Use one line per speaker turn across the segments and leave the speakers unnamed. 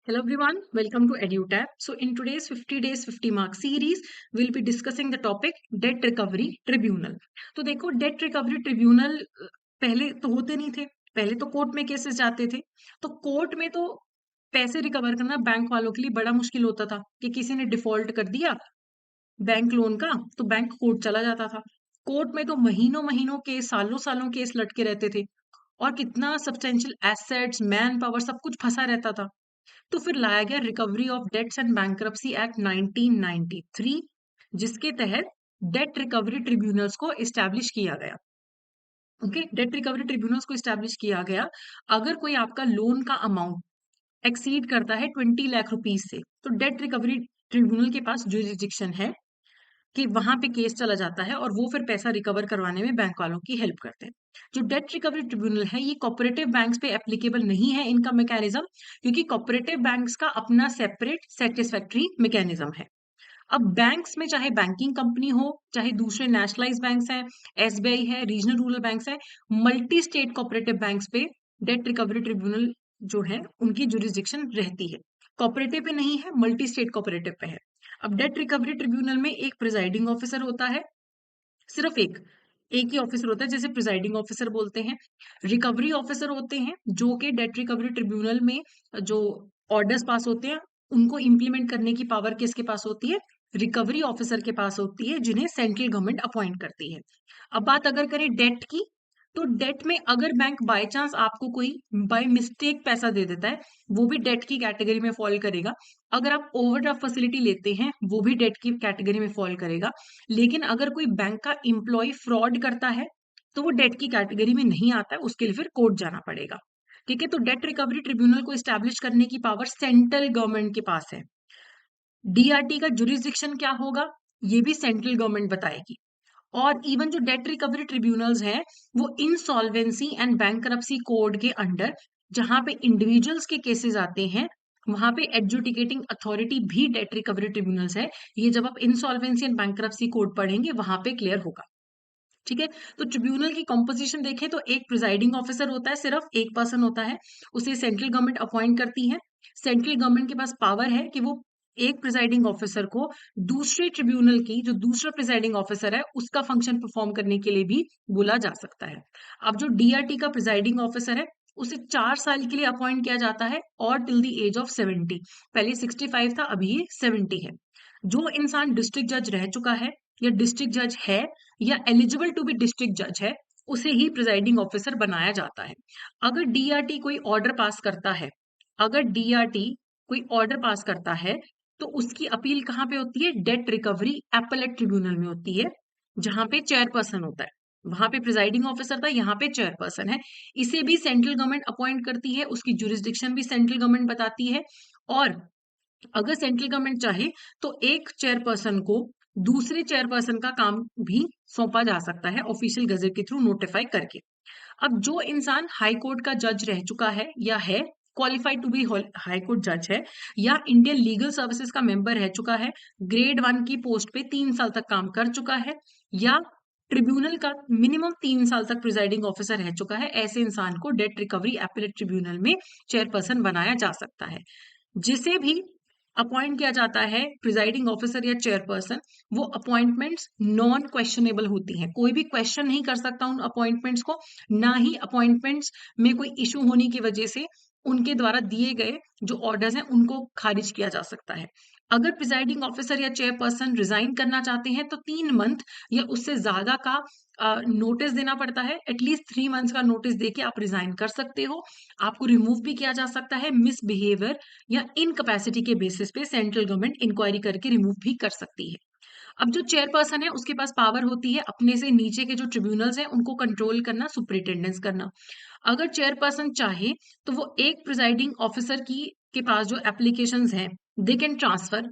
Hello everyone, welcome to EduTap. So in today's 50 days 50 mark series, we'll be discussing the topic debt recovery tribunal. तो देखो date recovery tribunal पहले तो होते नहीं थे, पहले तो कोर्ट में केसेस जाते थे। तो कोर्ट में तो पैसे रिकवर करना बैंक वालों के लिए बड़ा मुश्किल होता था कि किसी ने डिफॉल्ट कर दिया बैंक लोन का तो बैंक कोर्ट चला जाता था। कोर्ट में तो महीनों महीनों के सालों सालों केस लटके रहते थे और कितना सब्सटेंशियल एसेट्स मैन पावर सब कुछ फंसा रहता था। तो फिर लाया गया recovery of debts and bankruptcy act 1993, जिसके तहत डेट रिकवरी ट्रिब्यूनल्स को इस्टेब्लिश किया गया। ओके, डेट रिकवरी ट्रिब्यूनल्स को इस्टेब्लिश किया गया अगर कोई आपका लोन का अमाउंट एक्सीड करता है 20 लाख रुपीज से, तो डेट रिकवरी ट्रिब्यूनल के पास जुरिडिक्शन है कि वहां पे केस चला जाता है और वो फिर पैसा रिकवर करवाने में बैंक वालों की हेल्प करते हैं। जो डेट रिकवरी ट्रिब्यूनल है ये कोऑपरेटिव बैंक्स पे एप्लीकेबल नहीं है इनका मैकेनिज्म, क्योंकि कोऑपरेटिव बैंक्स का अपना सेपरेट सेटिस्फैक्टरी मैकेनिज्म है। अब बैंक्स में चाहे बैंकिंग कंपनी हो, चाहे दूसरे नेशनलाइज बैंक्स हैं, एसबीआई है, रीजनल रूरल बैंक्स है, मल्टी स्टेट कोऑपरेटिव बैंक्स पे डेट रिकवरी ट्रिब्यूनल जो है उनकी जुरिस्डिक्शन रहती है। कोऑपरेटिव पे नहीं है, मल्टी स्टेट कोऑपरेटिव पे है। अब डेट रिकवरी ट्रिब्यूनल में एक प्रिजाइडिंग ऑफिसर होता है, सिर्फ एक ही ऑफिसर होता है जिसे प्रिजाइडिंग ऑफिसर बोलते हैं। रिकवरी ऑफिसर होते हैं जो कि डेट रिकवरी ट्रिब्यूनल में जो ऑर्डर्स पास होते हैं उनको इम्प्लीमेंट करने की पावर किसके पास होती है? रिकवरी ऑफिसर के पास होती है, जिन्हें सेंट्रल गवर्नमेंट अपॉइंट करती है। अब बात अगर करें डेट की, तो डेट में अगर बैंक बाय चांस आपको कोई बाय मिस्टेक पैसा दे देता है, वो भी डेट की कैटेगरी में फॉल करेगा। अगर आप ओवरड्राफ्ट फैसिलिटी लेते हैं, वो भी डेट की कैटेगरी में फॉल करेगा। लेकिन अगर कोई बैंक का एम्प्लॉय फ्रॉड करता है, तो वो डेट की कैटेगरी में नहीं आता है, उसके लिए फिर कोर्ट जाना पड़ेगा। ठीक है, तो डेट रिकवरी ट्रिब्यूनल को एस्टैब्लिश करने की पावर सेंट्रल गवर्नमेंट के पास है। डीआरटी का जुरिस्डिक्शन क्या होगा, ये भी सेंट्रल गवर्नमेंट बताएगी। और इवन जो डेट रिकवरी ट्रिब्यूनल्स हैं, वो इंसॉल्वेंसी एंड बैंकरप्सी कोड के अंडर, जहां पे इंडिविजुअल्स के केसेस आते हैं, वहां पे एडजुडिकेटिंग अथॉरिटी भी डेट रिकवरी ट्रिब्यूनल्स है। ये जब आप इंसॉल्वेंसी एंड बैंकरप्सी कोड पढ़ेंगे वहां पे क्लियर होगा। ठीक है, तो ट्रिब्यूनल की कॉम्पोजिशन देखें तो एक प्रिजाइडिंग ऑफिसर होता है, सिर्फ एक पर्सन होता है, उसे सेंट्रल गवर्नमेंट अपॉइंट करती है। सेंट्रल गवर्नमेंट के पास पावर है कि वो एक प्रिजाइडिंग ऑफिसर को दूसरे ट्रिब्यूनल की जो दूसरा प्रिजाइडिंग ऑफिसर है उसका फंक्शन परफॉर्म करने के लिए भी बोला जा सकता है। अब जो डीआरटी का प्रिजाइडिंग ऑफिसर है, उसे 4 साल के लिए अपॉइंट किया जाता है और टिल द एज ऑफ 70। पहले 65 था, अभी ये 70 है। जो इंसान डिस्ट्रिक्ट जज रह चुका है या डिस्ट्रिक्ट जज है या एलिजिबल टू बी डिस्ट्रिक्ट जज है, उसे ही प्रिजाइडिंग ऑफिसर बनाया जाता है। अगर डीआरटी कोई ऑर्डर पास करता है, अगर डीआरटी कोई ऑर्डर पास करता है, तो उसकी अपील कहाँ पे होती है? डेट रिकवरी एपेलेट ट्रिब्यूनल में होती है, जहां पे चेयरपर्सन होता है। वहां पे प्रिजाइडिंग ऑफिसर था, यहाँ पे चेयरपर्सन है। इसे भी सेंट्रल गवर्नमेंट अपॉइंट करती है, उसकी जुरिस्डिक्शन भी सेंट्रल गवर्नमेंट बताती है। और अगर सेंट्रल गवर्नमेंट चाहे तो एक चेयरपर्सन को दूसरे चेयरपर्सन का काम भी सौंपा जा सकता है ऑफिशियल गजट के थ्रू नोटिफाई करके। अब जो इंसान हाई कोर्ट का जज रह चुका है या है qualified to be high court जज है, या इंडियन लीगल सर्विसेज का मेंबर रह चुका है, ग्रेड 1 की पोस्ट पे 3 साल तक काम कर चुका है, या ट्रिब्यूनल का मिनिमम 3 साल तक प्रिजाइडिंग ऑफिसर रह चुका है, ऐसे इंसान को डेट रिकवरी एपेलेट ट्रिब्यूनल में चेयरपर्सन बनाया जा सकता है। जिसे भी अपॉइंट किया जाता है प्रिजाइडिंग ऑफिसर या चेयरपर्सन, वो अपॉइंटमेंट्स नॉन क्वेश्चनेबल होती हैं, कोई भी क्वेश्चन नहीं कर सकता उन अपॉइंटमेंट्स को, ना ही अपॉइंटमेंट्स में कोई इशू होने की वजह से उनके द्वारा दिए गए जो ऑर्डर्स हैं उनको खारिज किया जा सकता है। अगर प्रिजाइडिंग ऑफिसर या चेयरपर्सन रिजाइन करना चाहते हैं तो 3 मंथ या उससे ज्यादा का नोटिस देना पड़ता है। एटलीस्ट 3 मंथ्स का नोटिस देके आप रिजाइन कर सकते हो। आपको रिमूव भी किया जा सकता है मिसबिहेवियर या इनकैपेसिटी के बेसिस पे, सेंट्रल गवर्नमेंट इंक्वायरी करके रिमूव भी कर सकती है। अब जो चेयरपर्सन है उसके पास पावर होती है अपने से नीचे के जो ट्रिब्यूनल्स हैं उनको कंट्रोल करना, सुपरिटेंडेंस करना। अगर चेयरपर्सन चाहे तो वो एक प्रिजाइडिंग ऑफिसर की के पास जो एप्लीकेशंस हैं, दे कैन ट्रांसफर।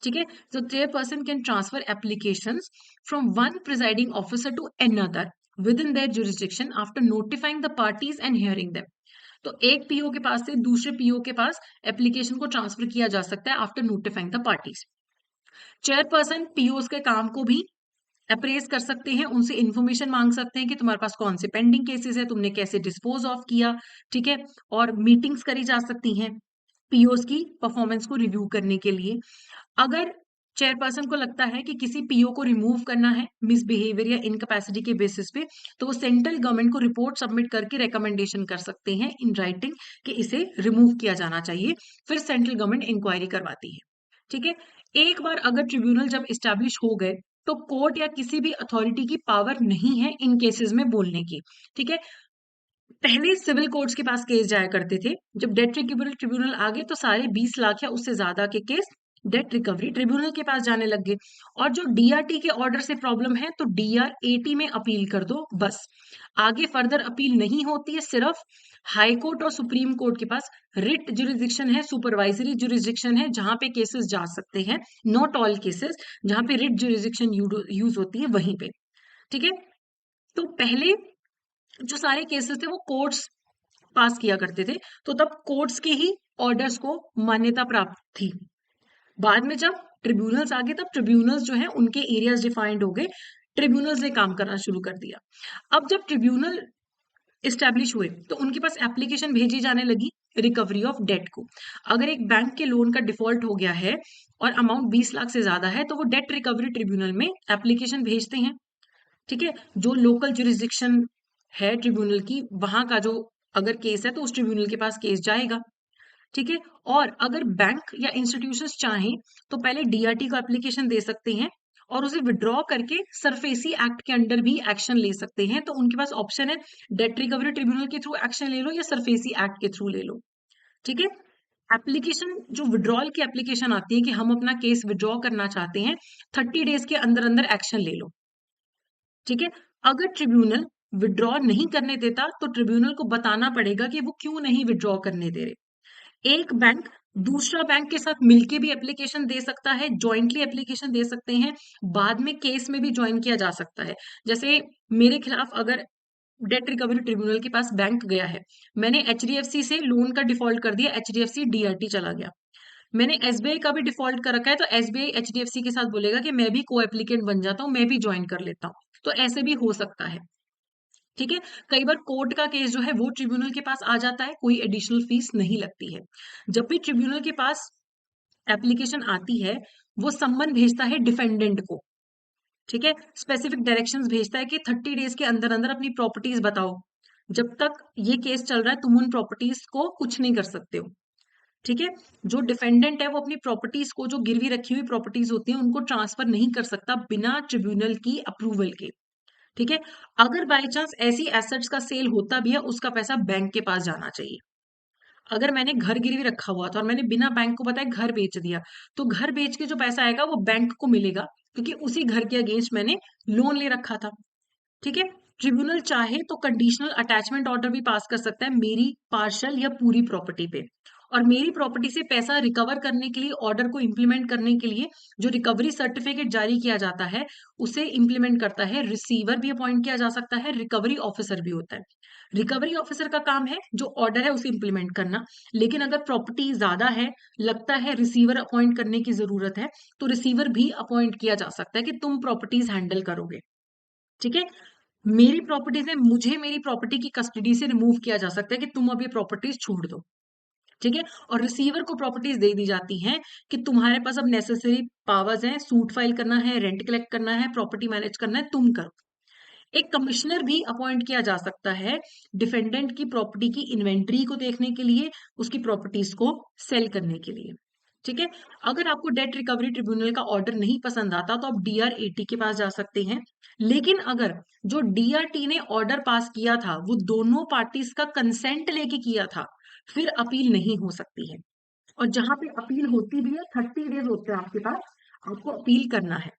ठीक है, so chairperson can transfer applications from one presiding officer to another within their jurisdiction after notifying the parties and hearing them। तो एक पीओ के पास से दूसरे पीओ के पास एप्लीकेशन को ट्रांसफर किया जा सकता है after notifying the parties. Chairperson PO के काम को भी अप्रेज कर सकते हैं, उनसे इंफॉर्मेशन मांग सकते हैं कि तुम्हारे पास कौन से पेंडिंग केसेस है, तुमने कैसे डिस्पोज ऑफ किया। ठीक है, और मीटिंग्स करी जा सकती हैं। पीओस की परफॉर्मेंस को रिव्यू करने के लिए। अगर चेयरपर्सन को लगता है कि किसी पीओ को रिमूव करना है मिसबिहेवियर या इनकैपेसिटी के बेसिस पे, तो वो सेंट्रल गवर्नमेंट को रिपोर्ट सबमिट करके रिकमेंडेशन कर सकते हैं इन राइटिंग कि इसे रिमूव किया जाना चाहिए। फिर सेंट्रल गवर्नमेंट इंक्वायरी करवाती है। ठीक है। एक बार अगर ट्रिब्यूनल जब इस्टेब्लिश हो गए, तो कोर्ट या किसी भी अथॉरिटी की पावर नहीं है इन केसेस में बोलने की। ठीक है। पहले सिविल कोर्ट्स के पास केस जाया करते थे। जब डेट रिकवरी ट्रिब्यूनल आ गए, तो सारे 20 लाख या उससे ज्यादा के केस डेट रिकवरी ट्रिब्यूनल के पास जाने लग गए। और जो डीआरटी के ऑर्डर से प्रॉब्लम है, तो डीआरएटी में अपील कर दो बस। आगे फर्दर अपील नहीं होती है। सिर्फ हाई कोर्ट और सुप्रीम कोर्ट के पास रिट जुरिस्डिक्शन है, सुपरवाइजरी जुरिस्डिक्शन है, जहां पे केसेस जा सकते हैं। नॉट ऑल केसेस, जहां पे रिट जुरिस्डिक्शन यूज होती है वहीं पे। ठीक है। तो पहले जो सारे केसेस थे वो कोर्ट्स पास किया करते थे, तो तब कोर्ट्स के ही ऑर्डर्स को मान्यता प्राप्त थी। बाद में जब ट्रिब्यूनल्स आ गए, तब ट्रिब्यूनल्स जो है उनके एरियाज डिफाइंड हो गए, ट्रिब्यूनल्स ने काम करना शुरू कर दिया। अब जब ट्रिब्यूनल इस्टेब्लिश हुए, तो उनके पास एप्लीकेशन भेजी जाने लगी रिकवरी ऑफ डेट को। अगर एक बैंक के लोन का डिफॉल्ट हो गया है और अमाउंट 20 लाख से ज्यादा है, तो वो डेट रिकवरी ट्रिब्यूनल में एप्लीकेशन भेजते हैं। ठीक है। जो लोकल जुरिस्डिक्शन है ट्रिब्यूनल की, वहां का जो अगर केस है, तो उस ट्रिब्यूनल के पास केस जाएगा। ठीक है। और अगर बैंक या इंस्टीट्यूशंस चाहें, तो पहले डीआरटी को एप्लीकेशन दे सकते हैं और उसे विड्रॉ करके सरफेसी एक्ट के अंडर भी एक्शन ले सकते हैं। तो उनके पास ऑप्शन है, डेट रिकवरी ट्रिब्यूनल के थ्रू एक्शन ले लो या सरफेसी एक्ट के थ्रू ले लो। ठीक है। एप्लीकेशन जो विड्रॉल की एप्लीकेशन आती है कि हम अपना केस विड्रॉ करना चाहते हैं, 30 डेज के अंदर अंदर एक्शन ले लो। ठीक है। अगर ट्रिब्यूनल विड्रॉ नहीं करने देता, तो ट्रिब्यूनल को बताना पड़ेगा कि वो क्यों नहीं विड्रॉ करने दे रहे। एक बैंक दूसरा बैंक के साथ मिलके भी एप्लीकेशन दे सकता है, जॉइंटली एप्लीकेशन दे सकते हैं, बाद में केस में भी ज्वाइन किया जा सकता है। जैसे मेरे खिलाफ अगर डेट रिकवरी ट्रिब्यूनल के पास बैंक गया है, मैंने एचडीएफसी से लोन का डिफॉल्ट कर दिया, एचडीएफसी डीआरटी चला गया। मैंने एसबीआई का भी डिफॉल्ट कर रखा है, तो एसबीआई एचडीएफसी के साथ बोलेगा कि मैं भी को एप्लीकेंट बन जाता हूँ, मैं भी ज्वाइन कर लेता हूँ। तो ऐसे भी हो सकता है। ठीक है। कई बार कोर्ट का केस जो है वो ट्रिब्यूनल के पास आ जाता है, कोई एडिशनल फीस नहीं लगती है। जब भी ट्रिब्यूनल के पास एप्लीकेशन आती है, वो सम्मन भेजता है डिफेंडेंट को। ठीक है। स्पेसिफिक डायरेक्शंस भेजता है कि 30 डेज के अंदर अंदर अपनी प्रॉपर्टीज बताओ। जब तक ये केस चल रहा है, तुम उन प्रॉपर्टीज को कुछ नहीं कर सकते हो। ठीक है। जो डिफेंडेंट है, वो अपनी प्रॉपर्टीज को, जो गिरवी रखी हुई प्रॉपर्टीज होती हैं, उनको ट्रांसफर नहीं कर सकता बिना ट्रिब्यूनल की अप्रूवल के। ठीक है। अगर बाय चांस ऐसी एसेट्स का सेल होता भी है, उसका पैसा बैंक के पास जाना चाहिए। अगर मैंने घर गिरवी रखा हुआ था और मैंने बिना बैंक को बताए घर बेच दिया, तो घर बेच के जो पैसा आएगा वो बैंक को मिलेगा, क्योंकि उसी घर के अगेंस्ट मैंने लोन ले रखा था। ठीक है। ट्रिब्यूनल चाहे तो कंडीशनल अटैचमेंट ऑर्डर भी पास कर सकता है मेरी पार्शल या पूरी प्रॉपर्टी पे। और मेरी प्रॉपर्टी से पैसा रिकवर करने के लिए, ऑर्डर को इंप्लीमेंट करने के लिए जो रिकवरी सर्टिफिकेट जारी किया जाता है, उसे इंप्लीमेंट करता है रिसीवर भी अपॉइंट किया जा सकता है, रिकवरी ऑफिसर भी होता है। रिकवरी ऑफिसर का काम है जो ऑर्डर है उसे इंप्लीमेंट करना। लेकिन अगर प्रॉपर्टी ज्यादा है, लगता है रिसीवर अपॉइंट करने की जरूरत है, तो रिसीवर भी अपॉइंट किया जा सकता है कि तुम प्रॉपर्टीज हैंडल करोगे। ठीक है। मेरी प्रॉपर्टीज है, मुझे मेरी प्रॉपर्टी की कस्टडी से रिमूव किया जा सकता है कि तुम अब ये प्रॉपर्टीज छोड़ दो। ठीक है। और रिसीवर को प्रॉपर्टीज दे दी जाती हैं कि तुम्हारे पास अब नेसेसरी पावर्स हैं, सूट फाइल करना है, रेंट कलेक्ट करना है, प्रॉपर्टी मैनेज करना है, तुम करो। एक कमिश्नर भी अपॉइंट किया जा सकता है डिफेंडेंट की प्रॉपर्टी की इन्वेंट्री को देखने के लिए, उसकी प्रॉपर्टीज को सेल करने के लिए। ठीक है। अगर आपको डेट रिकवरी ट्रिब्यूनल का ऑर्डर नहीं पसंद आता, तो आप डीआरएटी के पास जा सकते हैं। लेकिन अगर जो डीआरटी ने ऑर्डर पास किया था, वो दोनों पार्टीज का कंसेंट लेके किया था, फिर अपील नहीं हो सकती है। और जहां पे अपील होती भी है, 30 डेज होते हैं आपके पास, आपको अपील करना है।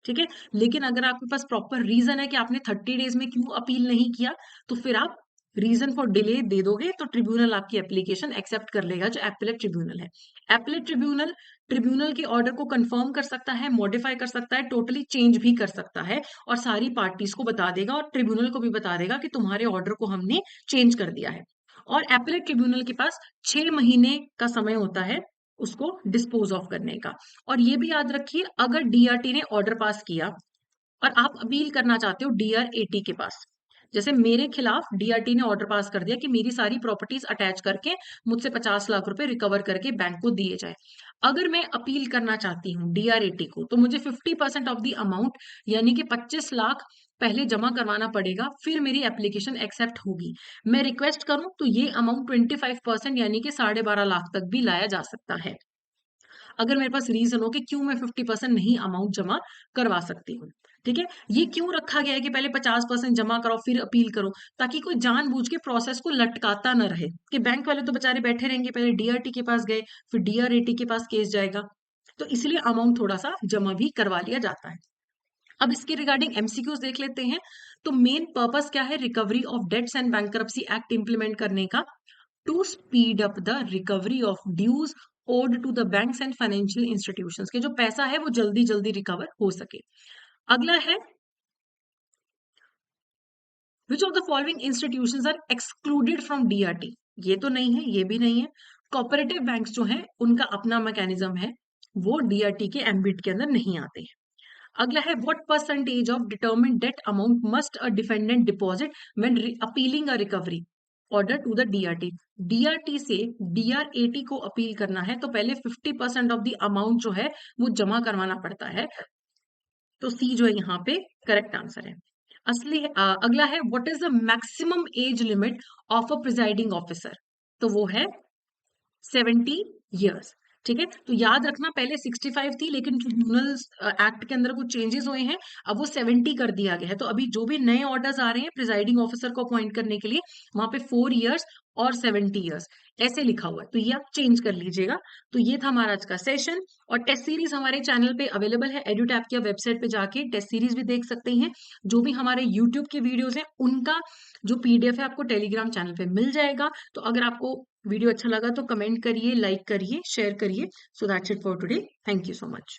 ठीक है। लेकिन अगर आपके पास प्रॉपर रीजन है कि आपने 30 डेज में क्यों अपील नहीं किया, तो फिर आप रीजन फॉर डिले दे दोगे, तो ट्रिब्यूनल आपकी एप्लीकेशन एक्सेप्ट कर लेगा, जो एपेलेट ट्रिब्यूनल है। एपेलेट ट्रिब्यूनल ट्रिब्यूनल के ऑर्डर को कंफर्म कर सकता है, मॉडिफाई कर सकता है, टोटली चेंज भी कर सकता है, और सारी पार्टीज को बता देगा और ट्रिब्यूनल को भी बता देगा कि तुम्हारे ऑर्डर को हमने चेंज कर दिया है। और एपेलेट ट्रिब्यूनल के पास 6 महीने का समय होता है उसको डिस्पोज ऑफ करने का। और ये भी याद रखिए, अगर डीआरटी ने ऑर्डर पास किया और आप अपील करना चाहते हो डीआरएटी के पास, जैसे मेरे खिलाफ डीआरटी ने ऑर्डर पास कर दिया कि मेरी सारी प्रॉपर्टीज अटैच करके मुझसे 50 लाख रुपए रिकवर करके बैंक को दिए जाए। अगर मैं अपील करना चाहती हूँ डीआरएटी को, तो मुझे 50% ऑफ द अमाउंट यानी कि 25 लाख पहले जमा करवाना पड़ेगा, फिर मेरी एप्लीकेशन एक्सेप्ट होगी। मैं रिक्वेस्ट करूं तो ये अमाउंट 25% यानी कि 12.5 लाख तक भी लाया जा सकता है, अगर मेरे पास रीजन हो कि क्यों मैं 50% नहीं अमाउंट जमा करवा सकती हूँ। ठीक है, ये क्यों रखा गया है कि पहले 50% जमा करो फिर अपील करो, ताकि कोई जानबूझ के प्रोसेस को लटकाता ना रहे कि बैंक वाले तो बेचारे बैठे रहेंगे, पहले डीआरटी के पास गए फिर डीआरएटी के पास केस जाएगा, तो इसलिए अमाउंट थोड़ा सा जमा भी करवा लिया जाता है। अब इसके रिगार्डिंग एमसीक्यूज देख लेते हैं। तो मेन पर्पस क्या है recovery of debts and bankruptcy act implement करने का? To speed up the recovery of dues owed to the banks and financial institutions, के जो पैसा है वो जल्दी जल्दी रिकवर हो सके। अगला है which of the following institutions are excluded from DRT? ये तो नहीं है, ये भी नहीं है। कोऑपरेटिव बैंक्स जो हैं उनका अपना मैकेनिज्म है, वो डीआरटी के एम्बिट के अंदर नहीं आते हैं। अगला है what percentage of determined debt amount must a defendant deposit when appealing a recovery order to the DRT? DRT से डीआरएटी को अपील करना है तो पहले 50% ऑफ द अमाउंट जो है वो जमा करवाना पड़ता है। तो सी जो है यहाँ पे करेक्ट आंसर है। अगला है what is the maximum age limit of a presiding officer? तो वो है 70 ईयर्स। ठीक है, तो याद रखना पहले 65 थी, लेकिन ट्रिब्यूनल एक्ट के अंदर कुछ चेंजेस हुए हैं, अब वो 70 कर दिया गया है। तो अभी जो भी नए ऑर्डर्स आ रहे हैं प्रिजाइडिंग ऑफिसर को अपॉइंट करने के लिए, वहां पे 4 ईयर्स और 70 ईयर्स ऐसे लिखा हुआ है, तो ये आप चेंज कर लीजिएगा। तो ये था हमारा आज का सेशन, और टेस्ट सीरीज हमारे चैनल पे अवेलेबल है एड्यूटैप की वेबसाइट पे जाके टेस्ट सीरीज भी देख सकते हैं। जो भी हमारे यूट्यूब के वीडियोस हैं उनका जो पीडीएफ है आपको टेलीग्राम चैनल पे मिल जाएगा। तो अगर आपको वीडियो अच्छा लगा तो कमेंट करिए, लाइक करिए, शेयर करिए। So that's it for today. Thank you so much.